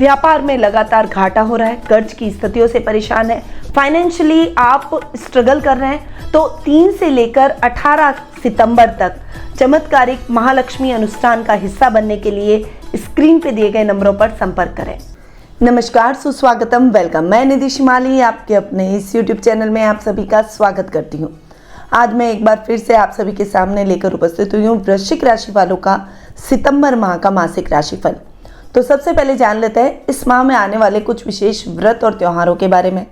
व्यापार में लगातार घाटा हो रहा है, कर्ज की स्थितियों से परेशान है, फाइनेंशियली आप स्ट्रगल कर रहे हैं, तो 3 से लेकर 18 सितंबर तक चमत्कारिक महालक्ष्मी अनुष्ठान का हिस्सा बनने के लिए स्क्रीन पे दिए गए नंबरों पर संपर्क करें। नमस्कार, सुस्वागतम, वेलकम। मैं निधि शिमाली आपके अपने इस यूट्यूब चैनल में आप सभी का स्वागत करती हूँ। आज मैं एक बार फिर से आप सभी के सामने लेकर उपस्थित हुई हूँ वृश्चिक राशि वालों का सितंबर माह का मासिक राशिफल। तो सबसे पहले जान लेते हैं इस माह में आने वाले कुछ विशेष व्रत और त्योहारों के बारे में।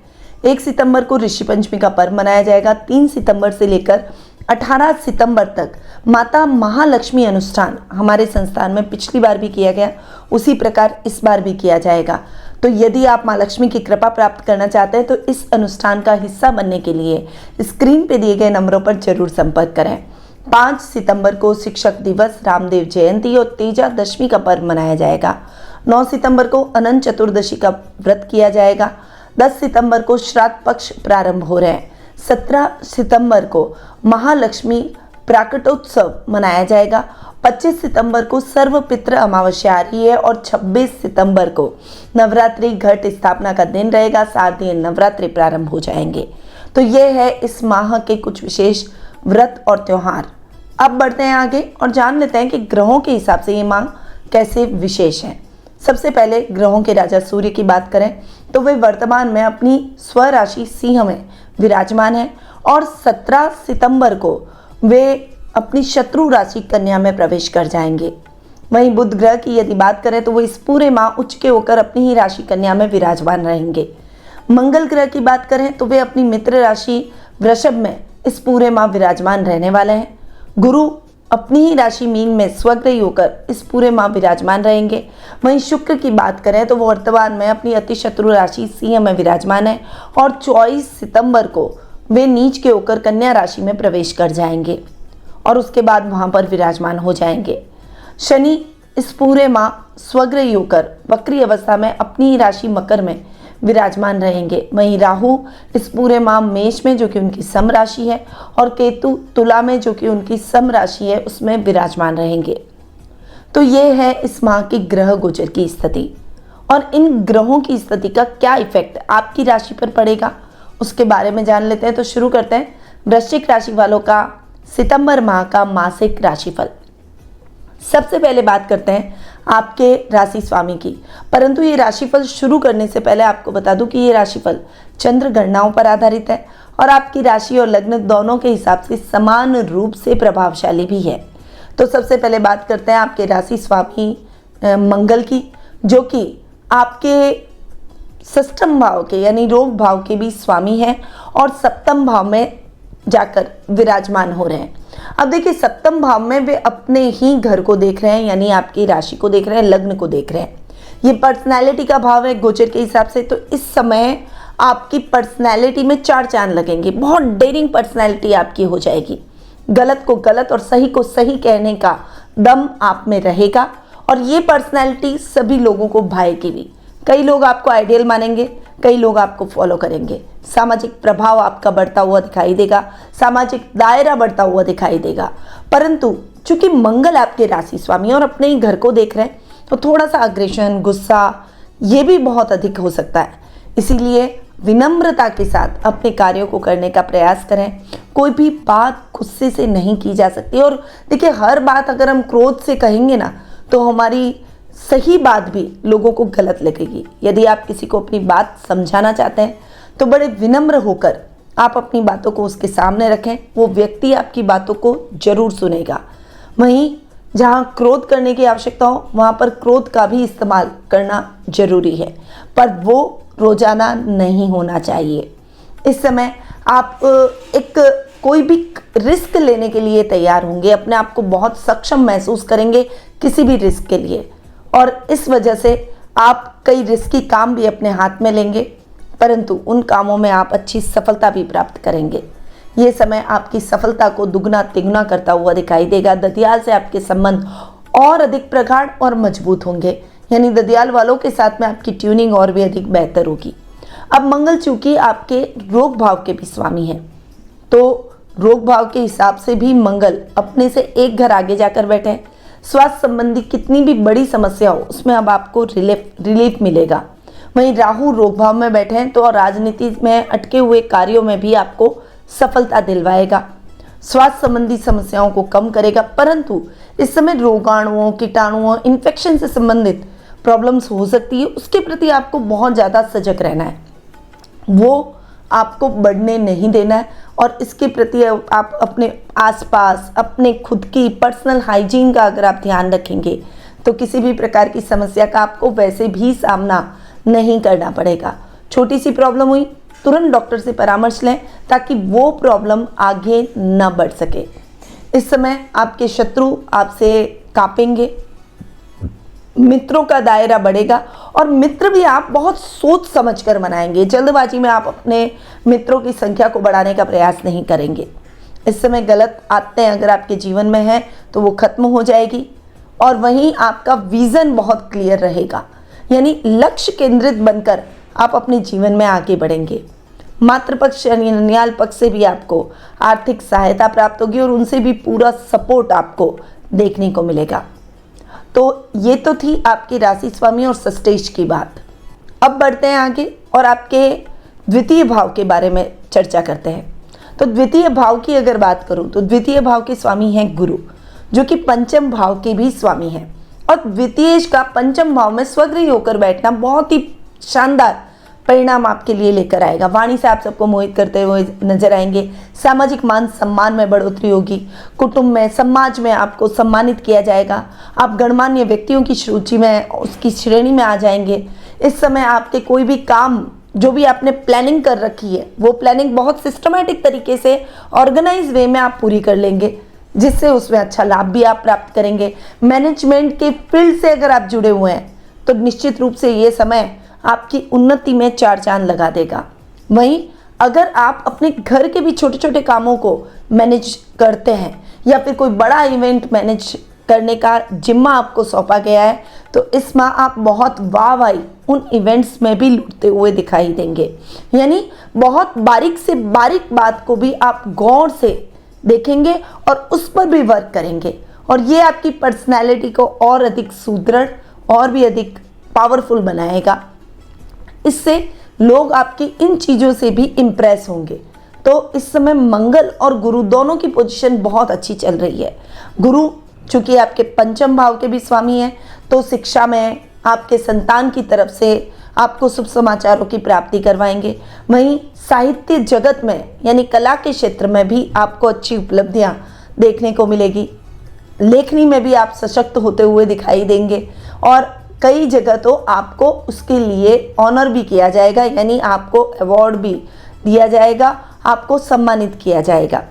1 सितंबर को ऋषि पंचमी का पर्व मनाया जाएगा। 3 सितंबर से लेकर 18 सितंबर तक माता महालक्ष्मी अनुष्ठान हमारे संस्थान में पिछली बार भी किया गया, उसी प्रकार इस बार भी किया जाएगा। तो यदि आप माँ लक्ष्मी की कृपा प्राप्त करना चाहते हैं तो इस अनुष्ठान का हिस्सा बनने के लिए स्क्रीन पे दिए गए नंबरों पर जरूर संपर्क करें। 5 सितंबर को शिक्षक दिवस, रामदेव जयंती और तेजा दशमी का पर्व मनाया जाएगा। 9 सितंबर को अनंत चतुर्दशी का व्रत किया जाएगा। 10 सितंबर को श्राद्ध पक्ष प्रारंभ हो रहे हैं। 17 सितंबर को महालक्ष्मी प्राकटोत्सव मनाया जाएगा। 25 सितंबर को सर्वपितृ अमावस्या आ रही है और 26 सितंबर को नवरात्रि घट स्थापना का दिन रहेगा। शारदीय नवरात्रि प्रारंभ हो जाएंगे। तो ये है इस माह के कुछ विशेष व्रत और त्योहार। अब बढ़ते हैं आगे और जान लेते हैं कि ग्रहों के हिसाब से ये माह कैसे विशेष है। सबसे पहले ग्रहों के राजा सूर्य की बात करें तो वे वर्तमान में अपनी स्वराशि सिंह में विराजमान है और 17 सितंबर को वे अपनी शत्रु राशि कन्या में प्रवेश कर जाएंगे। वहीं बुध ग्रह की यदि बात करें तो वो इस पूरे माह उच्च के होकर अपनी ही राशि कन्या में विराजमान रहेंगे। मंगल ग्रह की बात करें तो वे अपनी मित्र राशि वृषभ में इस पूरे माह विराजमान रहने वाले हैं। गुरु अपनी ही राशि मीन में स्वग्रही होकर इस पूरे माह विराजमान रहेंगे। वहीं शुक्र की बात करें तो वो वर्तमान में अपनी अति शत्रु राशि सिंह में विराजमान है और 24 सितंबर को वे नीच के होकर कन्या राशि में प्रवेश कर जाएंगे और उसके बाद वहां पर विराजमान हो जाएंगे। शनि इस पूरे माह स्वग्रही होकर वक्री अवस्था में अपनी ही राशि मकर में विराजमान रहेंगे। वहीं राहु इस पूरे माह मेष में जो कि उनकी सम राशि है और केतु तुला में जो कि उनकी सम राशि है उसमें विराजमान रहेंगे। तो ये है इस माह की ग्रह गोचर की स्थिति और इन ग्रहों की स्थिति का क्या इफेक्ट आपकी राशि पर पड़ेगा उसके बारे में जान लेते हैं। तो शुरू करते हैं वृश्चिक राशि वालों का सितंबर माह का मासिक राशिफल। सबसे पहले बात करते हैं आपके राशि स्वामी की, परंतु ये राशिफल शुरू करने से पहले आपको बता दूं कि ये राशिफल चंद्र गणनाओं पर आधारित है और आपकी राशि और लग्न दोनों के हिसाब से समान रूप से प्रभावशाली भी है। तो सबसे पहले बात करते हैं आपके राशि स्वामी मंगल की, जो कि आपके षष्ठम भाव के यानी रोग भाव के भी स्वामी हैं और सप्तम भाव में जाकर विराजमान हो रहे हैं। अब देखिए सप्तम भाव में वे अपने ही घर को देख रहे हैं, यानी आपकी राशि को देख रहे हैं, लग्न को देख रहे हैं। ये पर्सनैलिटी का भाव है गोचर के हिसाब से। तो इस समय आपकी पर्सनैलिटी में 4 चांद लगेंगे। बहुत डेयरिंग पर्सनैलिटी आपकी हो जाएगी। गलत को गलत और सही को सही कहने का दम आप में रहेगा और ये पर्सनैलिटी सभी लोगों को भाएगी भी। कई लोग आपको आइडियल मानेंगे, कई लोग आपको फॉलो करेंगे। सामाजिक प्रभाव आपका बढ़ता हुआ दिखाई देगा, सामाजिक दायरा बढ़ता हुआ दिखाई देगा। परंतु चूंकि मंगल आपके राशि स्वामी और अपने ही घर को देख रहे हैं तो थोड़ा सा अग्रेशन, गुस्सा ये भी बहुत अधिक हो सकता है। इसीलिए विनम्रता के साथ अपने कार्यों को करने का प्रयास करें। कोई भी बात गुस्से से नहीं की जा सकती और देखिए हर बात अगर हम क्रोध से कहेंगे ना तो हमारी सही बात भी लोगों को गलत लगेगी। यदि आप किसी को अपनी बात समझाना चाहते हैं तो बड़े विनम्र होकर आप अपनी बातों को उसके सामने रखें, वो व्यक्ति आपकी बातों को जरूर सुनेगा। वहीं जहां क्रोध करने की आवश्यकता हो वहां पर क्रोध का भी इस्तेमाल करना जरूरी है, पर वो रोजाना नहीं होना चाहिए। इस समय आप कोई भी रिस्क लेने के लिए तैयार होंगे, अपने आप को बहुत सक्षम महसूस करेंगे किसी भी रिस्क के लिए और इस वजह से आप कई रिस्की काम भी अपने हाथ में लेंगे, परंतु उन कामों में आप अच्छी सफलता भी प्राप्त करेंगे। ये समय आपकी सफलता को दुगना तिगुना करता हुआ दिखाई देगा। ददियाल से आपके संबंध और अधिक प्रगाढ़ और मजबूत होंगे, यानी ददियाल वालों के साथ में आपकी ट्यूनिंग और भी अधिक बेहतर होगी। अब मंगल चूंकि आपके रोग भाव के भी स्वामी हैं तो रोग भाव के हिसाब से भी मंगल अपने से एक घर आगे जाकर बैठे हैं। स्वास्थ्य संबंधी कितनी भी बड़ी समस्या हो उसमें अब आपको रिलीफ मिलेगा। वहीं राहु रोग भाव में बैठे हैं तो राजनीति में अटके हुए कार्यों में भी आपको सफलता दिलवाएगा, स्वास्थ्य संबंधी समस्याओं को कम करेगा। परंतु इस समय रोगाणुओं, कीटाणुओं, इन्फेक्शन से संबंधित प्रॉब्लम्स हो सकती है, उसके प्रति आपको बहुत ज़्यादा सजग रहना है, वो आपको बढ़ने नहीं देना है। और इसके प्रति आप अपने आसपास अपने खुद की पर्सनल हाइजीन का अगर आप ध्यान रखेंगे तो किसी भी प्रकार की समस्या का आपको वैसे भी सामना नहीं करना पड़ेगा। छोटी सी प्रॉब्लम हुई तुरंत डॉक्टर से परामर्श लें ताकि वो प्रॉब्लम आगे न बढ़ सके। इस समय आपके शत्रु आपसे कांपेंगे, मित्रों का दायरा बढ़ेगा और मित्र भी आप बहुत सोच समझ कर मनाएंगे। जल्दबाजी में आप अपने मित्रों की संख्या को बढ़ाने का प्रयास नहीं करेंगे। इस समय गलत आदतें अगर आपके जीवन में हैं तो वो खत्म हो जाएगी और वहीं आपका विजन बहुत क्लियर रहेगा, यानी लक्ष्य केंद्रित बनकर आप अपने जीवन में आगे बढ़ेंगे। मातृपक्ष यानी ननियाल पक्ष से भी आपको आर्थिक सहायता प्राप्त होगी और उनसे भी पूरा सपोर्ट आपको देखने को मिलेगा। तो ये तो थी आपकी राशि स्वामी और सस्टेज की बात। अब बढ़ते हैं आगे और आपके द्वितीय भाव के बारे में चर्चा करते हैं। तो द्वितीय भाव की अगर बात करूं तो द्वितीय भाव के स्वामी हैं गुरु, जो कि पंचम भाव के भी स्वामी हैं। और द्वितीय का पंचम भाव में स्वगृही होकर बैठना बहुत ही शानदार परिणाम आपके लिए लेकर आएगा। वाणी से आप सबको मोहित करते हुए नजर आएंगे, सामाजिक मान सम्मान में बढ़ोतरी होगी, कुटुंब में, समाज में आपको सम्मानित किया जाएगा, आप गणमान्य व्यक्तियों की सूची में, उसकी श्रेणी में आ जाएंगे। इस समय आपके कोई भी काम जो भी आपने प्लानिंग कर रखी है वो प्लानिंग बहुत सिस्टमैटिक तरीके से ऑर्गेनाइज वे में आप पूरी कर लेंगे, जिससे उसमें अच्छा लाभ भी आप प्राप्त करेंगे। मैनेजमेंट के फील्ड से अगर आप जुड़े हुए हैं तो निश्चित रूप से ये समय आपकी उन्नति में चार चांद लगा देगा। वहीं अगर आप अपने घर के भी छोटे छोटे कामों को मैनेज करते हैं या फिर कोई बड़ा इवेंट मैनेज करने का जिम्मा आपको सौंपा गया है तो इस माह आप बहुत वाहवाही उन इवेंट्स में भी लूटते हुए दिखाई देंगे। यानी बहुत बारीक से बारीक बात को भी आप गौर से देखेंगे और उस पर भी वर्क करेंगे और ये आपकी पर्सनैलिटी को और अधिक सुदृढ़ और भी अधिक पावरफुल बनाएगा। इससे लोग आपकी इन चीज़ों से भी इम्प्रेस होंगे। तो इस समय मंगल और गुरु दोनों की पोजीशन बहुत अच्छी चल रही है। गुरु चूंकि आपके पंचम भाव के भी स्वामी हैं तो शिक्षा में आपके संतान की तरफ से आपको शुभ समाचारों की प्राप्ति करवाएंगे। वहीं साहित्य जगत में यानी कला के क्षेत्र में भी आपको अच्छी उपलब्धियां देखने को मिलेगी। लेखनी में भी आप सशक्त होते हुए दिखाई देंगे और कई जगह तो आपको उसके लिए ऑनर भी किया जाएगा, यानी आपको अवार्ड भी दिया जाएगा, आपको सम्मानित किया जाएगा।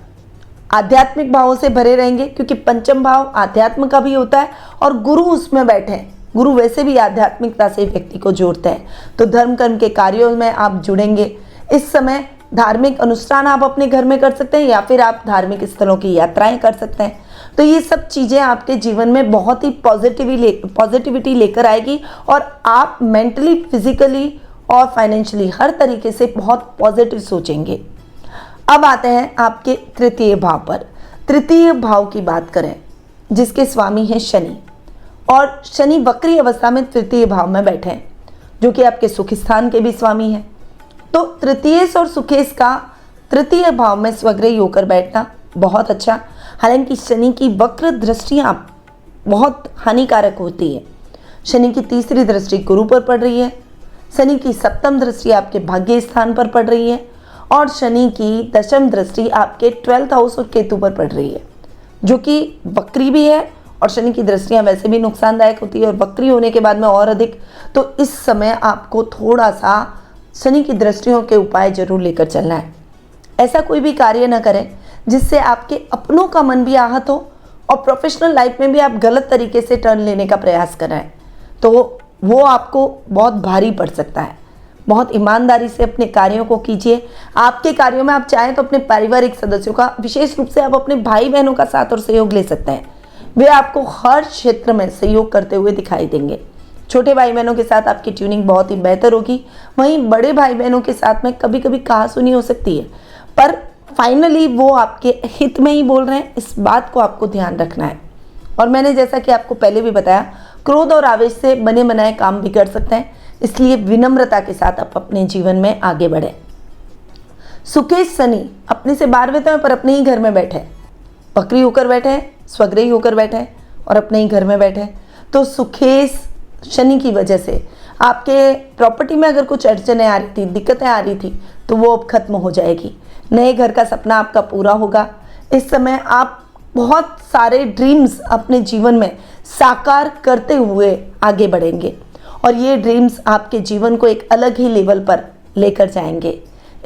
आध्यात्मिक भावों से भरे रहेंगे क्योंकि पंचम भाव आध्यात्म का भी होता है और गुरु उसमें बैठे हैं। गुरु वैसे भी आध्यात्मिकता से व्यक्ति को जोड़ते हैं, तो धर्म कर्म के कार्यों में आप जुड़ेंगे। इस समय धार्मिक अनुष्ठान आप अपने घर में कर सकते हैं या फिर आप धार्मिक स्थलों की यात्राएं कर सकते हैं। तो ये सब चीज़ें आपके जीवन में बहुत ही पॉजिटिविटी लेकर आएगी और आप मेंटली, फिजिकली और फाइनेंशियली हर तरीके से बहुत पॉजिटिव सोचेंगे। अब आते हैं आपके तृतीय भाव पर। तृतीय भाव की बात करें जिसके स्वामी हैं शनि, और शनि वक्री अवस्था में तृतीय भाव में बैठे हैं जो कि आपके सुख स्थान के भी स्वामी हैं। तो तृतीयेश और सुखेश का तृतीय भाव में स्वग्रही होकर बैठना बहुत अच्छा। हालांकि शनि की वक्र दृष्टियां बहुत हानिकारक होती है। शनि की तीसरी दृष्टि गुरु पर पड़ रही है, शनि की सप्तम दृष्टि आपके भाग्य स्थान पर पड़ रही है और शनि की दशम दृष्टि आपके 12th हाउस और केतु पर पड़ रही है, जो कि वक्री भी है और शनि की दृष्टियां वैसे भी नुकसानदायक होती है और वक्री होने के बाद में और अधिक। तो इस समय आपको थोड़ा सा शनि की दृष्टियों के उपाय जरूर लेकर चलना है। ऐसा कोई भी कार्य न करें जिससे आपके अपनों का मन भी आहत हो और प्रोफेशनल लाइफ में भी आप गलत तरीके से टर्न लेने का प्रयास कर रहे हैं तो वो आपको बहुत भारी पड़ सकता है। बहुत ईमानदारी से अपने कार्यों को कीजिए। आपके कार्यों में आप चाहें तो अपने पारिवारिक सदस्यों का, विशेष रूप से आप अपने भाई बहनों का साथ और सहयोग ले सकते हैं। वे आपको हर क्षेत्र में सहयोग करते हुए दिखाई देंगे। छोटे भाई बहनों के साथ आपकी ट्यूनिंग बहुत ही बेहतर होगी। वहीं बड़े भाई बहनों के साथ में कभी कभी कहासुनी हो सकती है, पर फाइनली वो आपके हित में ही बोल रहे हैं, इस बात को आपको ध्यान रखना है। और मैंने जैसा कि आपको पहले भी बताया, क्रोध और आवेश से बने बनाए काम बिगड़ सकते हैं, इसलिए विनम्रता के साथ आप अपने जीवन में आगे बढ़ें। सुकेश शनि अपने से 12वें तो हैं पर अपने ही घर में बैठे हैं, वक्री होकर बैठे हैं, स्वग्रही होकर बैठे हैं और अपने ही घर में बैठे हैं। तो सुकेश शनि की वजह से आपके प्रॉपर्टी में अगर कुछ अड़चनें आ रही थी, दिक्कतें आ रही थी, तो वो अब खत्म हो जाएगी। नए घर का सपना आपका पूरा होगा। इस समय आप बहुत सारे ड्रीम्स अपने जीवन में साकार करते हुए आगे बढ़ेंगे और ये ड्रीम्स आपके जीवन को एक अलग ही लेवल पर लेकर जाएंगे।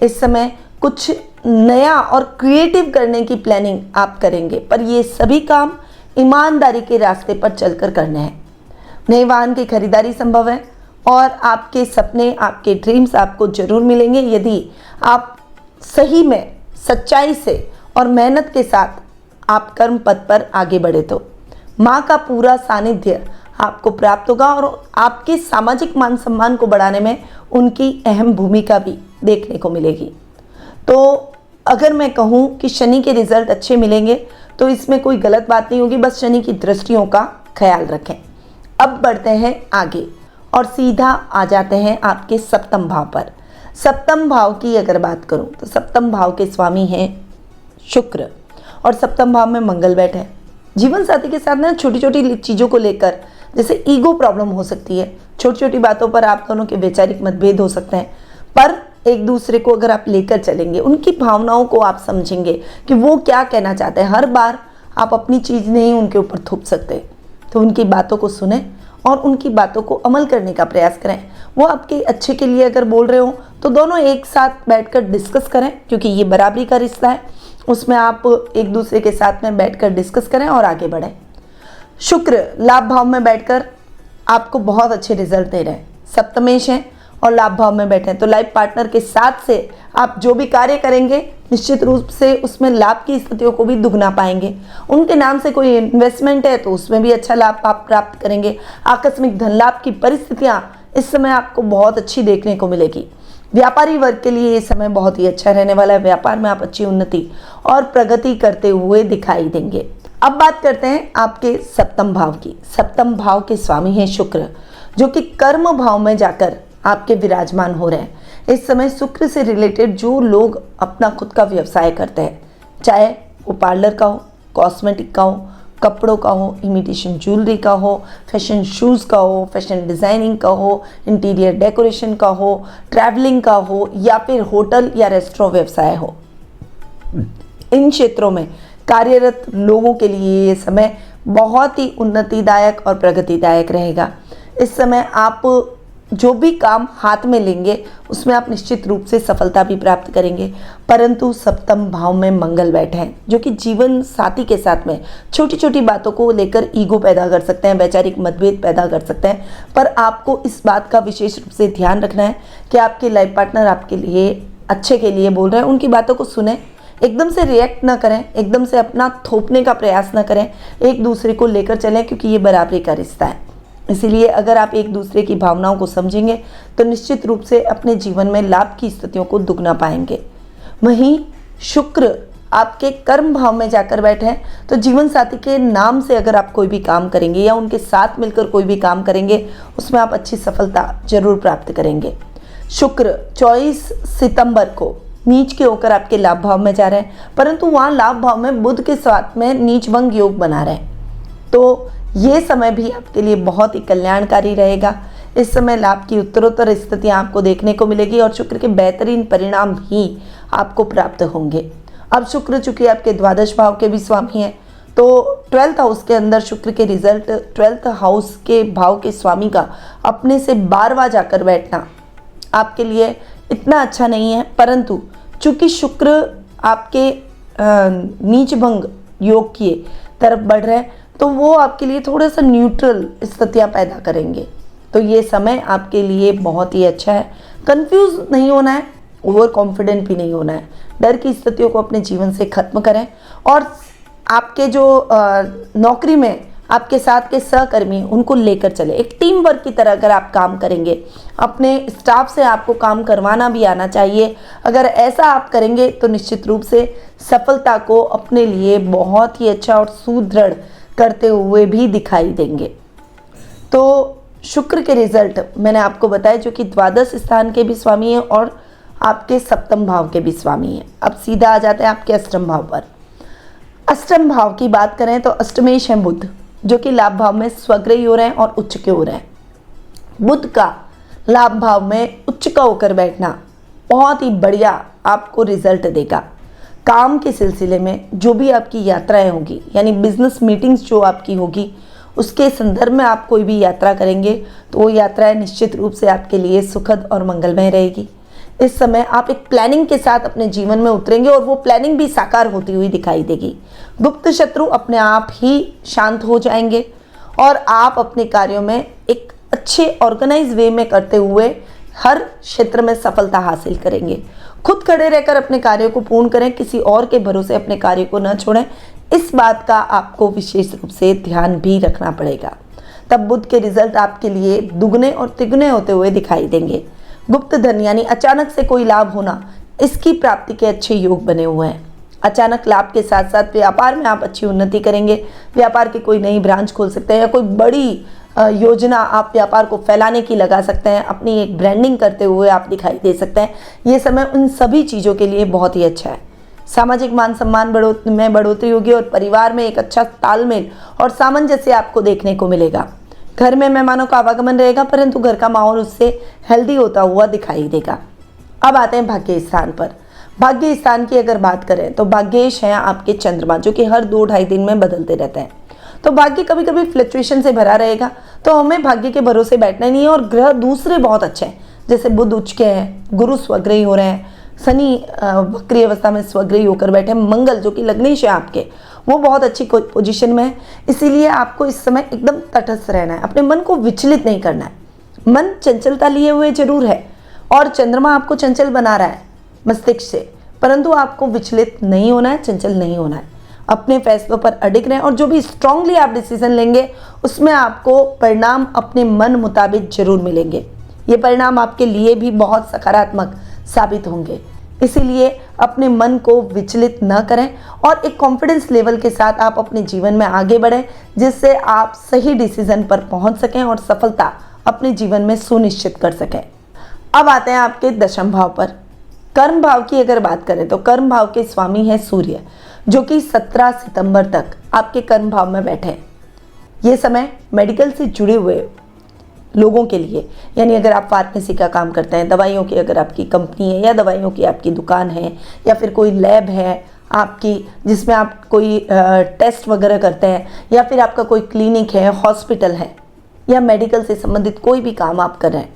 इस समय कुछ नया और क्रिएटिव करने की प्लानिंग आप करेंगे, पर ये सभी काम ईमानदारी के रास्ते पर चलकर करने हैं। नए वाहन की खरीदारी संभव है और आपके सपने, आपके ड्रीम्स आपको जरूर मिलेंगे यदि आप सही में सच्चाई से और मेहनत के साथ आप कर्म पथ पर आगे बढ़े तो। माँ का पूरा सानिध्य आपको प्राप्त होगा और आपके सामाजिक मान सम्मान को बढ़ाने में उनकी अहम भूमिका भी देखने को मिलेगी। तो अगर मैं कहूँ कि शनि के रिजल्ट अच्छे मिलेंगे तो इसमें कोई गलत बात नहीं होगी, बस शनि की दृष्टियों का ख्याल रखें। अब बढ़ते हैं आगे और सीधा आ जाते हैं आपके सप्तम भाव पर। सप्तम भाव की अगर बात करूं तो सप्तम भाव के स्वामी हैं शुक्र और सप्तम भाव में मंगल बैठे हैं। जीवन साथी के साथ ना छोटी छोटी चीज़ों को लेकर जैसे ईगो प्रॉब्लम हो सकती है, छोटी छोटी बातों पर आप दोनों के वैचारिक मतभेद हो सकते हैं, पर एक दूसरे को अगर आप लेकर चलेंगे, उनकी भावनाओं को आप समझेंगे कि वो क्या कहना चाहते हैं। हर बार आप अपनी चीज़ नहीं उनके ऊपर थोप सकते, तो उनकी बातों को सुने और उनकी बातों को अमल करने का प्रयास करें। वो आपके अच्छे के लिए अगर बोल रहे हो तो दोनों एक साथ बैठकर डिस्कस करें, क्योंकि ये बराबरी का रिश्ता है, उसमें आप एक दूसरे के साथ में बैठकर डिस्कस करें और आगे बढ़ें। शुक्र लाभ भाव में बैठकर आपको बहुत अच्छे रिजल्ट दे रहे हैं। सप्तमेश हैं और लाभ भाव में बैठे हैं, तो लाइफ पार्टनर के साथ से आप जो भी कार्य करेंगे निश्चित रूप से उसमें लाभ की स्थितियों को भी दुगना पाएंगे। उनके नाम से कोई इन्वेस्टमेंट है तो उसमें भी अच्छा लाभ आप प्राप्त करेंगे। आकस्मिक धन लाभ की परिस्थितियां इस समय आपको बहुत अच्छी देखने को मिलेगी। व्यापारी वर्ग के लिए ये समय बहुत ही अच्छा रहने वाला है। व्यापार में आप अच्छी उन्नति और प्रगति करते हुए दिखाई देंगे। अब बात करते हैं आपके सप्तम भाव की। सप्तम भाव के स्वामी हैं शुक्र, जो कि कर्म भाव में जाकर आपके विराजमान हो रहे हैं। इस समय शुक्र से रिलेटेड जो लोग अपना खुद का व्यवसाय करते हैं, चाहे वो पार्लर का हो, कॉस्मेटिक का हो, कपड़ों का हो, इमिटेशन ज्वेलरी का हो, फैशन शूज़ का हो, फैशन डिज़ाइनिंग का हो, इंटीरियर डेकोरेशन का हो, ट्रैवलिंग का हो या फिर होटल या रेस्टोरेंट व्यवसाय हो, इन क्षेत्रों में कार्यरत लोगों के लिए ये समय बहुत ही उन्नतिदायक और प्रगतिदायक रहेगा। इस समय आप जो भी काम हाथ में लेंगे उसमें आप निश्चित रूप से सफलता भी प्राप्त करेंगे। परंतु सप्तम भाव में मंगल बैठे हैं, जो कि जीवन साथी के साथ में छोटी छोटी बातों को लेकर ईगो पैदा कर सकते हैं, वैचारिक मतभेद पैदा कर सकते हैं। पर आपको इस बात का विशेष रूप से ध्यान रखना है कि आपके लाइफ पार्टनर आपके लिए अच्छे के लिए बोल रहे हैं, उनकी बातों को सुने, एकदम से रिएक्ट ना करें, एकदम से अपना थोपने का प्रयास ना करें, एक दूसरे को लेकर चलें, क्योंकि ये बराबरी का रिश्ता है। इसीलिए अगर आप एक दूसरे की भावनाओं को समझेंगे तो निश्चित रूप से अपने जीवन में लाभ की स्थितियों को दुगना पाएंगे। वहीं शुक्र आपके कर्म भाव में जाकर बैठे हैं, तो जीवन साथी के नाम से अगर आप कोई भी काम करेंगे या उनके साथ मिलकर कोई भी काम करेंगे उसमें आप अच्छी सफलता जरूर प्राप्त करेंगे। शुक्र 24 सितंबर को नीच के होकर आपके लाभ भाव में जा रहे हैं, परंतु वहाँ लाभ भाव में बुध के साथ में नीच भंग योग बना रहे हैं, तो ये समय भी आपके लिए बहुत ही कल्याणकारी रहेगा। इस समय लाभ की उत्तरोत्तर स्थितियाँ आपको देखने को मिलेगी और शुक्र के बेहतरीन परिणाम ही आपको प्राप्त होंगे। अब शुक्र चूंकि आपके द्वादश भाव के भी स्वामी हैं, तो 12th हाउस के अंदर शुक्र के रिजल्ट 12th हाउस के भाव के स्वामी का अपने से 12वां जाकर बैठना आपके लिए इतना अच्छा नहीं है। परंतु चूंकि शुक्र आपके नीच भंग योग की तरफ बढ़ रहे हैं, तो वो आपके लिए थोड़ा सा न्यूट्रल स्थितियाँ पैदा करेंगे। तो ये समय आपके लिए बहुत ही अच्छा है। कंफ्यूज नहीं होना है, ओवर कॉन्फिडेंट भी नहीं होना है। डर की स्थितियों को अपने जीवन से खत्म करें और आपके जो नौकरी में आपके साथ के सहकर्मी उनको लेकर चले। एक टीम वर्क की तरह अगर आप काम करेंगे, अपने स्टाफ से आपको काम करवाना भी आना चाहिए। अगर ऐसा आप करेंगे तो निश्चित रूप से सफलता को अपने लिए बहुत ही अच्छा और सुदृढ़ करते हुए भी दिखाई देंगे। तो शुक्र के रिजल्ट मैंने आपको बताया, जो कि द्वादश स्थान के भी स्वामी हैं और आपके सप्तम भाव के भी स्वामी हैं। अब सीधा आ जाते हैं आपके अष्टम भाव पर। अष्टम भाव की बात करें तो अष्टमेश है बुध, जो कि लाभ भाव में स्वग्रही हो रहे हैं और उच्च के हो रहे हैं। बुध का लाभ भाव में उच्च का होकर बैठना बहुत ही बढ़िया आपको रिजल्ट देगा। काम के सिलसिले में जो भी आपकी यात्राएं होगी, यानी बिजनेस मीटिंग्स जो आपकी होगी, उसके संदर्भ में आप कोई भी यात्रा करेंगे तो वो यात्राएं निश्चित रूप से आपके लिए सुखद और मंगलमय रहेगी। इस समय आप एक प्लानिंग के साथ अपने जीवन में उतरेंगे और वो प्लानिंग भी साकार होती हुई दिखाई देगी। गुप्त शत्रु अपने आप ही शांत हो जाएंगे और आप अपने कार्यों में एक अच्छे ऑर्गेनाइज वे में करते हुए हर क्षेत्र में सफलता हासिल करेंगे। खुद खड़े रहकर अपने कार्यों को पूर्ण करें, किसी और के भरोसे अपने कार्य को न छोड़ें। इस बात का आपको विशेष रूप से ध्यान भी रखना पड़ेगा। तब बुध के रिजल्ट आपके लिए दुगने और तिगुने होते हुए दिखाई देंगे। गुप्त धन यानी अचानक से कोई लाभ होना, इसकी प्राप्ति के अच्छे योग बने हुए हैं। अचानक लाभ के साथ साथ व्यापार में आप अच्छी उन्नति करेंगे। व्यापार की कोई नई ब्रांच खोल सकते हैं या कोई बड़ी योजना आप व्यापार को फैलाने की लगा सकते हैं। अपनी एक ब्रांडिंग करते हुए आप दिखाई दे सकते हैं। ये समय उन सभी चीज़ों के लिए बहुत ही अच्छा है। सामाजिक मान सम्मान में बढ़ोतरी होगी और परिवार में एक अच्छा तालमेल और सामंजस्य आपको देखने को मिलेगा। घर में मेहमानों का आवागमन रहेगा, परंतु घर का माहौल उससे हेल्दी होता हुआ दिखाई देगा। अब आते हैं भाग्य स्थान पर। भाग्य स्थान की अगर बात करें तो भाग्येश हैं आपके चंद्रमा, जो कि हर 2-2.5 दिन में बदलते रहते हैं। तो भाग्य कभी कभी फ्लक्चुएशन से भरा रहेगा, तो हमें भाग्य के भरोसे बैठना नहीं है। और ग्रह दूसरे बहुत अच्छे हैं, जैसे बुध उच्च के हैं, गुरु स्वग्रही हो रहे हैं, शनि वक्री अवस्था में स्वग्रही होकर बैठे हैं, मंगल जो कि लग्नेश है आपके, वो बहुत अच्छी पोजीशन में है। इसीलिए आपको इस समय एकदम तटस्थ रहना है, अपने मन को विचलित नहीं करना है। मन चंचलता लिए हुए जरूर है और चंद्रमा आपको चंचल बना रहा है मस्तिष्क से, परंतु आपको विचलित नहीं होना है, चंचल नहीं होना है। अपने फैसलों पर अडिग रहें और जो भी स्ट्रांगली आप डिसीजन लेंगे उसमें आपको परिणाम अपने मन मुताबिक जरूर मिलेंगे। ये परिणाम आपके लिए भी बहुत सकारात्मक साबित होंगे। इसीलिए अपने मन को विचलित न करें और एक कॉन्फिडेंस लेवल के साथ आप अपने जीवन में आगे बढ़ें, जिससे आप सही डिसीजन पर पहुंच सकें और सफलता अपने जीवन में सुनिश्चित कर सकें। अब आते हैं आपके दशम भाव पर। कर्म भाव की अगर बात करें तो कर्म भाव के स्वामी हैं सूर्य, जो कि 17 सितंबर तक आपके कर्म भाव में बैठे हैं। ये समय मेडिकल से जुड़े हुए लोगों के लिए, यानी अगर आप फार्मेसी का काम करते हैं, दवाइयों की अगर आपकी कंपनी है या दवाइयों की आपकी दुकान है या फिर कोई लैब है आपकी जिसमें आप कोई टेस्ट वगैरह करते हैं, या फिर आपका कोई क्लिनिक है, हॉस्पिटल है या मेडिकल से संबंधित कोई भी काम आप कर रहे हैं,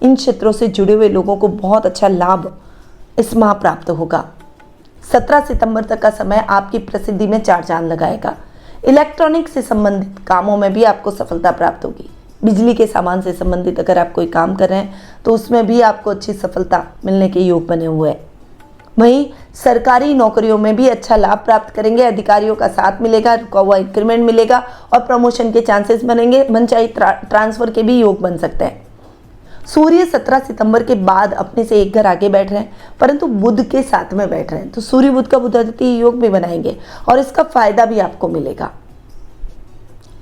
इन क्षेत्रों से जुड़े हुए लोगों को बहुत अच्छा लाभ इस माह प्राप्त होगा। 17 सितंबर तक का समय आपकी प्रसिद्धि में 4 चांद लगाएगा। इलेक्ट्रॉनिक से संबंधित कामों में भी आपको सफलता प्राप्त होगी। बिजली के सामान से संबंधित अगर आप कोई काम कर रहे हैं तो उसमें भी आपको अच्छी सफलता मिलने के योग बने हुए हैं। वहीं सरकारी नौकरियों में भी अच्छा लाभ प्राप्त करेंगे। अधिकारियों का साथ मिलेगा, रुका हुआ इंक्रीमेंट मिलेगा और प्रमोशन के चांसेस बनेंगे। मनचाही ट्रांसफर के भी योग बन सकते हैं। सूर्य 17 सितंबर के बाद अपने से एक घर आगे बैठ रहे हैं, परंतु बुध के साथ में बैठ रहे हैं, तो सूर्य बुध का बुधादित्य योग भी बनाएंगे और इसका फायदा भी आपको मिलेगा।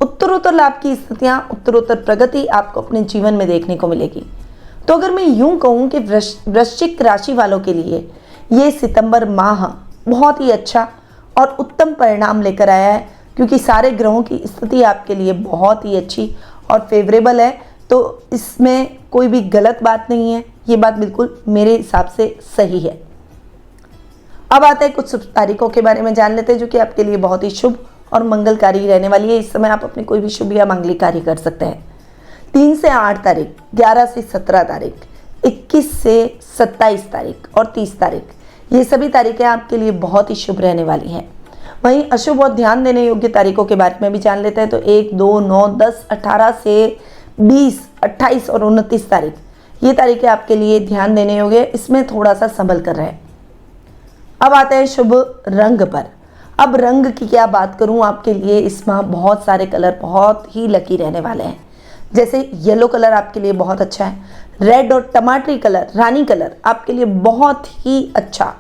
उत्तरोत्तर लाभ की स्थितियां, उत्तरोत्तर प्रगति आपको अपने जीवन में देखने को मिलेगी। तो अगर मैं यूं कहूं कि वृश्चिक राशि वालों के लिए ये सितंबर माह बहुत ही अच्छा और उत्तम परिणाम लेकर आया है, क्योंकि सारे ग्रहों की स्थिति आपके लिए बहुत ही अच्छी और फेवरेबल है। तो इसमें कोई भी गलत बात नहीं है, ये बात बिल्कुल मेरे हिसाब से सही है। अब आते हैं कुछ शुभ तारीखों के बारे में जान लेते हैं, जो कि आपके लिए बहुत ही शुभ और मंगलकारी रहने वाली है। इस समय आप अपने कोई भी शुभ या मांगलिक कार्य कर सकते हैं। 3 से 8 तारीख, 11 से 17 तारीख, 21 से 27 तारीख और 30 तारीख, ये सभी तारीखें आपके लिए बहुत ही शुभ रहने वाली हैं। वहीं अशुभ और ध्यान देने योग्य तारीखों के बारे में भी जान लेते हैं। तो 1, 2, 9, 10, 18 से 20, 28 और 29 तारीख, ये तारीखें आपके लिए ध्यान देने योग्य, इसमें थोड़ा सा संभल कर रहे हैं। अब आते हैं शुभ रंग पर। अब रंग की क्या बात करूं, आपके लिए इस माह बहुत सारे कलर बहुत ही लकी रहने वाले हैं। जैसे येलो कलर आपके लिए बहुत अच्छा है, रेड और टमाटरी कलर, रानी कलर आपके लिए बहुत ही अच्छा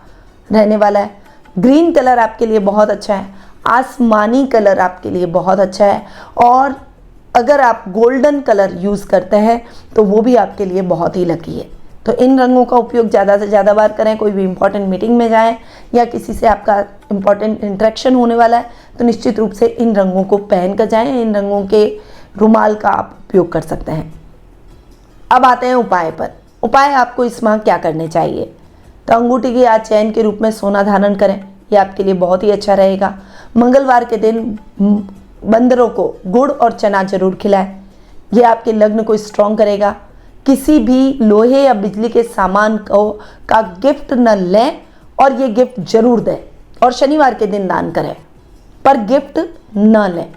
रहने वाला है, ग्रीन कलर आपके लिए बहुत अच्छा है, आसमानी कलर आपके लिए बहुत अच्छा है, और अगर आप गोल्डन कलर यूज़ करते हैं तो वो भी आपके लिए बहुत ही लकी है। तो इन रंगों का उपयोग ज़्यादा से ज़्यादा बार करें। कोई भी इंपॉर्टेंट मीटिंग में जाएं या किसी से आपका इंपॉर्टेंट इंटरेक्शन होने वाला है तो निश्चित रूप से इन रंगों को पहन कर जाएं। इन रंगों के रुमाल का आप उपयोग कर सकते हैं। अब आते हैं उपाय पर। उपाय आपको इस माह क्या करने चाहिए? तो अंगूठी की आज चैन के रूप में सोना धारण करें, यह आपके लिए बहुत ही अच्छा रहेगा। मंगलवार के दिन बंदरों को गुड़ और चना जरूर खिलाएं, यह आपके लग्न को स्ट्रॉन्ग करेगा। किसी भी लोहे या बिजली के सामान का गिफ्ट न लें और ये गिफ्ट जरूर दें, और शनिवार के दिन दान करें पर गिफ्ट न लें।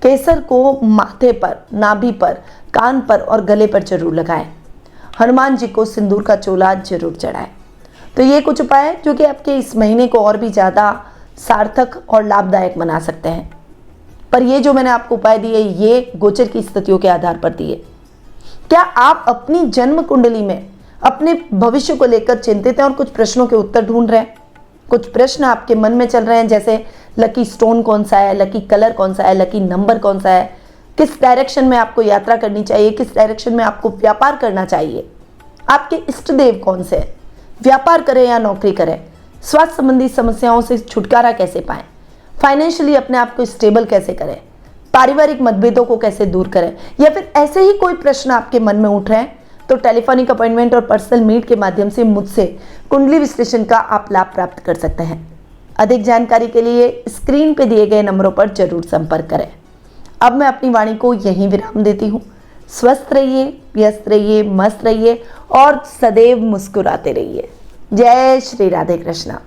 केसर को माथे पर, नाभि पर, कान पर और गले पर जरूर लगाएं। हनुमान जी को सिंदूर का चोला जरूर चढ़ाएं। तो ये कुछ उपाय हैं जो कि आपके इस महीने को और भी ज़्यादा सार्थक और लाभदायक बना सकते हैं। पर ये जो मैंने आपको उपाय दिए ये गोचर की स्थितियों के आधार पर दिए। क्या आप अपनी जन्म कुंडली में अपने भविष्य को लेकर चिंतित हैं और कुछ प्रश्नों के उत्तर ढूंढ रहे हैं? कुछ प्रश्न आपके मन में चल रहे हैं, जैसे लकी स्टोन कौन सा है, लकी कलर कौन सा है, लकी नंबर कौन सा है, किस डायरेक्शन में आपको यात्रा करनी चाहिए, किस डायरेक्शन में आपको व्यापार करना चाहिए, आपके इष्ट देव कौन से हैं, व्यापार करें या नौकरी करें, स्वास्थ्य संबंधी समस्याओं से छुटकारा कैसे पाएं, फाइनेंशियली अपने आप को स्टेबल कैसे करें, पारिवारिक मतभेदों को कैसे दूर करें, या फिर ऐसे ही कोई प्रश्न आपके मन में उठ रहे हैं तो टेलीफोनिक अपॉइंटमेंट और पर्सनल मीट के माध्यम से मुझसे कुंडली विश्लेषण का आप लाभ प्राप्त कर सकते हैं। अधिक जानकारी के लिए स्क्रीन पे दिए गए नंबरों पर जरूर संपर्क करें। अब मैं अपनी वाणी को यहीं विराम देती हूँ। स्वस्थ रहिए, व्यस्त रहिए, मस्त रहिए और सदैव मुस्कुराते रहिए। जय श्री राधे कृष्णा।